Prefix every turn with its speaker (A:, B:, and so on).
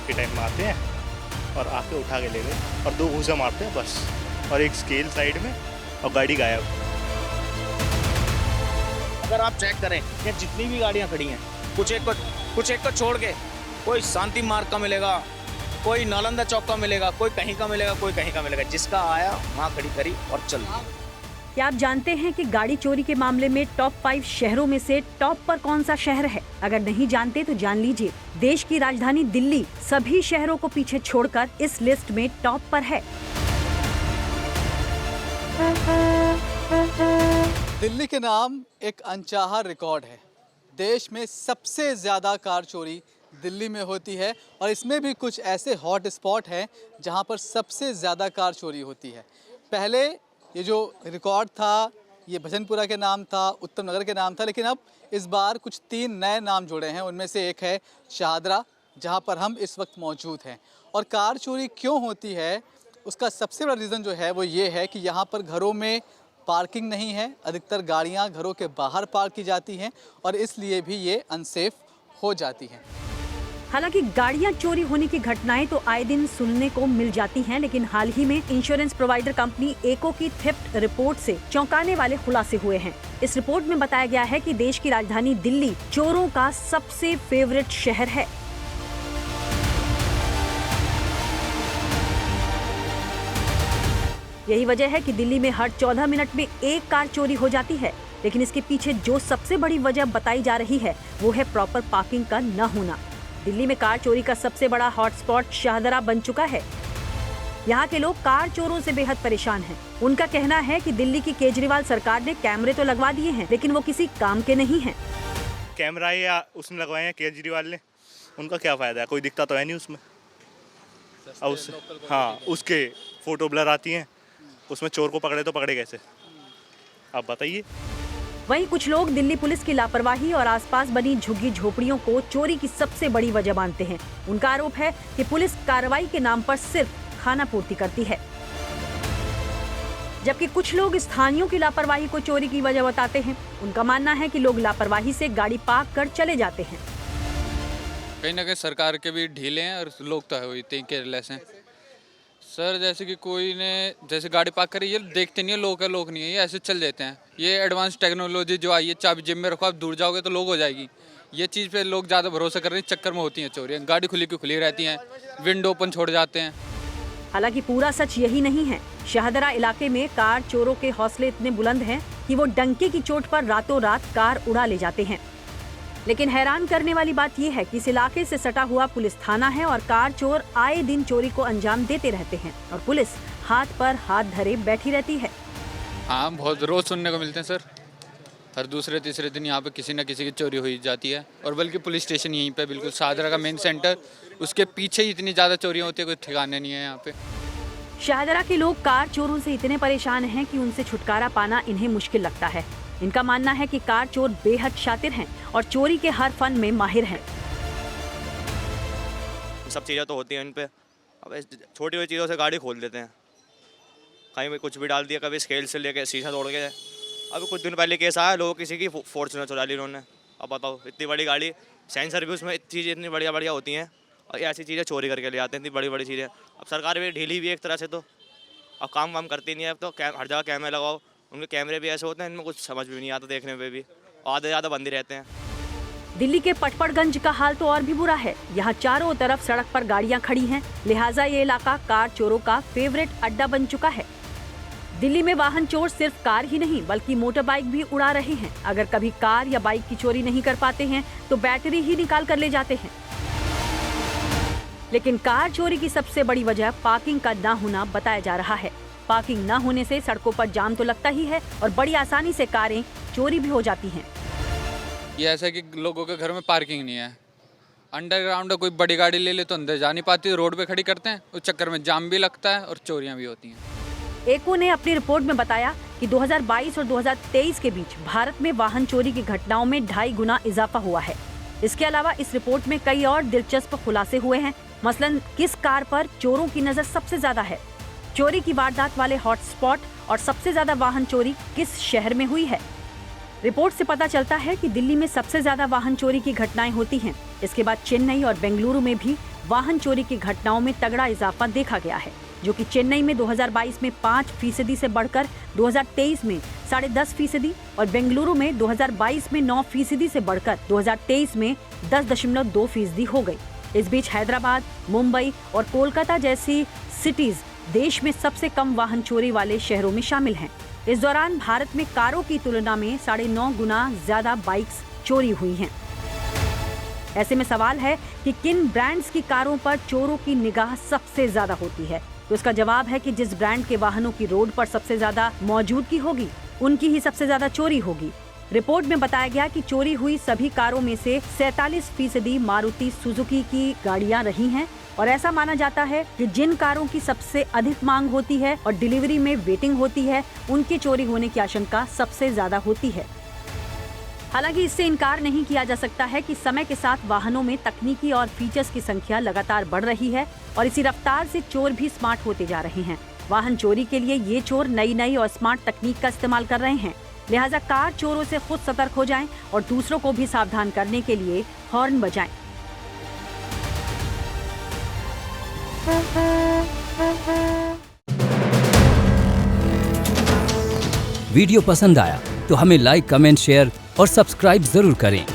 A: के टाइम में आते हैं और आके उठा के ले गए और 2 घूंसे मारते हैं बस, और एक स्केल साइड में और गाड़ी गायब।
B: अगर आप चेक करें कि जितनी भी गाड़ियां खड़ी हैं, कुछ एक को छोड़ के कोई शांति मार्ग का मिलेगा, कोई नालंदा चौक का मिलेगा, कोई कहीं का मिलेगा, कोई कहीं का मिलेगा। जिसका आया वहाँ खड़ी करी और चल दी।
C: क्या आप जानते हैं कि गाड़ी चोरी के मामले में टॉप 5 शहरों में से टॉप पर कौन सा शहर है? अगर नहीं जानते तो जान लीजिए। देश की राजधानी दिल्ली सभी शहरों को पीछे छोड़कर इस लिस्ट में टॉप पर है।
D: दिल्ली के नाम एक अनचाहा रिकॉर्ड है। देश में सबसे ज़्यादा कार चोरी दिल्ली में होती है और इसमें भी कुछ ऐसे हॉट स्पॉट हैं जहां पर सबसे ज़्यादा कार चोरी होती है। पहले ये जो रिकॉर्ड था ये भजनपुरा के नाम था, उत्तम नगर के नाम था, लेकिन अब इस बार कुछ 3 नए नाम जुड़े हैं। उनमें से एक है शाहदरा, जहां पर हम इस वक्त मौजूद हैं। और कार चोरी क्यों होती है उसका सबसे बड़ा रीज़न जो है वो ये है कि यहाँ पर घरों में पार्किंग नहीं है। अधिकतर गाड़ियाँ घरों के बाहर पार्क की जाती हैं और इसलिए भी ये अनसेफ हो जाती हैं।
C: हालांकि गाड़ियां चोरी होने की घटनाएं तो आए दिन सुनने को मिल जाती हैं, लेकिन हाल ही में इंश्योरेंस प्रोवाइडर कंपनी एको की थेफ्ट रिपोर्ट से चौंकाने वाले खुलासे हुए हैं। इस रिपोर्ट में बताया गया है कि देश की राजधानी दिल्ली चोरों का सबसे फेवरेट शहर है। यही वजह है कि दिल्ली में हर 14 मिनट में एक कार चोरी हो जाती है। लेकिन इसके पीछे जो सबसे बड़ी वजह बताई जा रही है वो है प्रॉपर पार्किंग का न होना। दिल्ली में कार चोरी का सबसे बड़ा हॉटस्पॉट शाहदरा बन चुका है। यहाँ के लोग कार चोरों से बेहद परेशान हैं। उनका कहना है कि दिल्ली की केजरीवाल सरकार ने कैमरे तो लगवा दिए हैं, लेकिन वो किसी काम के नहीं हैं।
A: कैमरा या उसने लगवाए हैं केजरीवाल ने, उनका क्या फ़ायदा है? कोई दिखता तो है नहीं उसमें। हाँ, उसके फ़ोटो ब्लर आती हैं, उसमें चोर को पकड़े तो पकड़े कैसे, आप बताइए।
C: वहीं कुछ लोग दिल्ली पुलिस की लापरवाही और आसपास बनी झुग्गी झोपड़ियों को चोरी की सबसे बड़ी वजह मानते हैं। उनका आरोप है कि पुलिस कार्रवाई के नाम पर सिर्फ खाना पूर्ति करती है, जबकि कुछ लोग स्थानीयों की लापरवाही को चोरी की वजह बताते हैं। उनका मानना है कि लोग लापरवाही से गाड़ी पार्क कर चले जाते हैं।
E: कहीं ना कहीं सरकार के भी ढीले हैं और लोग तो है इतने केयरलेस हैं सर। जैसे कि कोई ने जैसे गाड़ी पार्क करी, ये देखते नहीं है लोग नहीं है, ये ऐसे चल देते हैं। ये एडवांस टेक्नोलॉजी जो आई है, चाबी जेब में रखो, आप दूर जाओगे तो लोग हो जाएगी। ये चीज़ पे लोग ज़्यादा भरोसा कर रहे हैं, चक्कर में होती हैं चोरियाँ। गाड़ी खुली की खुली रहती हैं, विंडो ओपन छोड़ जाते हैं।
C: हालांकि पूरा सच यही नहीं है। शाहदरा इलाके में कार चोरों के हौसले इतने बुलंद हैं कि वो डंके की चोट पर रातों रात कार उड़ा ले जाते हैं। लेकिन हैरान करने वाली बात यह है कि इस इलाके से सटा हुआ पुलिस थाना है और कार चोर आए दिन चोरी को अंजाम देते रहते हैं और पुलिस हाथ पर हाथ धरे बैठी रहती है।
E: हाँ, बहुत रोज सुनने को मिलते हैं सर। हर दूसरे तीसरे दिन यहाँ पे किसी न किसी की चोरी हो जाती है। और बल्कि पुलिस स्टेशन यहीं पे बिल्कुल शाहदरा का मेन सेंटर, उसके पीछे ही इतनी ज़्यादा चोरियाँ होती है, कोई ठिकाने नहीं है यहाँ पे।
C: शाहदरा के लोग कार चोरों से इतने परेशान हैं कि उनसे छुटकारा पाना इन्हें मुश्किल लगता है। इनका मानना है कि कार चोर बेहद शातिर हैं और चोरी के हर फन में माहिर हैं।
F: सब चीज़ें तो होती हैं इन पे। अब छोटी छोटी चीज़ों से गाड़ी खोल देते हैं, कहीं भी कुछ भी डाल दिया, कभी स्केल से लेके शीशा तोड़ के। अभी कुछ दिन पहले केस आया, लोग किसी की फॉर्च्यूनर चुरा ली उन्होंने। अब बताओ, इतनी बड़ी गाड़ी, सेंसर भी उसमें चीज़ें इतनी बढ़िया बढ़िया होती हैं और ऐसी चीज़ें चोरी करके ले आते हैं, इतनी बड़ी बड़ी चीज़ें। अब सरकार भी ढीली भी एक तरह से, तो अब काम वाम करती नहीं है। अब तो हर जगह कैमरे लगाओ, उनके कैमरे भी ऐसे होते हैं, इनमें कुछ समझ भी नहीं आता देखने में भी, आधे ज़्यादा बंद ही रहते हैं।
C: दिल्ली के पटपड़गंज का हाल तो और भी बुरा है। यहाँ चारों तरफ सड़क पर गाड़ियाँ खड़ी हैं, लिहाजा ये इलाका कार चोरों का फेवरेट अड्डा बन चुका है। दिल्ली में वाहन चोर सिर्फ कार ही नहीं बल्कि मोटर बाइक भी उड़ा रहे हैं। अगर कभी कार या बाइक की चोरी नहीं कर पाते हैं तो बैटरी ही निकाल कर ले जाते हैं। लेकिन कार चोरी की सबसे बड़ी वजह पार्किंग का ना होना बताया जा रहा है। पार्किंग न होने से सड़कों पर जाम तो लगता ही है और बड़ी आसानी से कारें चोरी भी हो जाती हैं।
E: ये ऐसा कि लोगों के घर में पार्किंग नहीं है, अंडरग्राउंड कोई बड़ी गाड़ी ले ले तो अंदर जा नहीं पाती, रोड पे खड़ी करते हैं, उस चक्कर में जाम भी लगता है और चोरियां भी होती हैं।
C: एको ने अपनी रिपोर्ट में बताया कि 2022 और 2023 के बीच भारत में वाहन चोरी की घटनाओं में 2.5 गुना इजाफा हुआ है। इसके अलावा इस रिपोर्ट में कई और दिलचस्प खुलासे हुए हैं। मसलन किस कार पर चोरों की नजर सबसे ज्यादा है, चोरी की वारदात वाले हॉटस्पॉट और सबसे ज्यादा वाहन चोरी किस शहर में हुई है। रिपोर्ट से पता चलता है कि दिल्ली में सबसे ज्यादा वाहन चोरी की घटनाएं होती हैं। इसके बाद चेन्नई और बेंगलुरु में भी वाहन चोरी की घटनाओं में तगड़ा इजाफा देखा गया है, जो कि चेन्नई में 2022 में 5% से बढ़कर 2023 में 10.5% और बेंगलुरु में 2022 में 9% से बढ़कर 2023 में 10.2% हो गई। इस बीच हैदराबाद, मुंबई और कोलकाता जैसी सिटीज देश में सबसे कम वाहन चोरी वाले शहरों में शामिल हैं। इस दौरान भारत में कारों की तुलना में 9.5 गुना ज्यादा बाइक्स चोरी हुई हैं। ऐसे में सवाल है कि किन ब्रांड्स की कारों पर चोरों की निगाह सबसे ज्यादा होती है। तो इसका जवाब है कि जिस ब्रांड के वाहनों की रोड पर सबसे ज्यादा मौजूदगी होगी, उनकी ही सबसे ज्यादा चोरी होगी। रिपोर्ट में बताया गया कि चोरी हुई सभी कारों में से 47% मारुति सुजुकी की गाड़ियां रही हैं और ऐसा माना जाता है कि जिन कारों की सबसे अधिक मांग होती है और डिलीवरी में वेटिंग होती है, उनकी चोरी होने की आशंका सबसे ज्यादा होती है। हालांकि इससे इनकार नहीं किया जा सकता है कि समय के साथ वाहनों में तकनीकी और फीचर्स की संख्या लगातार बढ़ रही है और इसी रफ्तार से चोर भी स्मार्ट होते जा रहे हैं। वाहन चोरी के लिए ये चोर नई और स्मार्ट तकनीक का इस्तेमाल कर रहे हैं। लिहाजा कार चोरों से खुद सतर्क हो जाएं और दूसरों को भी सावधान करने के लिए हॉर्न बजाएं।
G: वीडियो पसंद आया तो हमें लाइक, कमेंट, शेयर और सब्सक्राइब जरूर करें।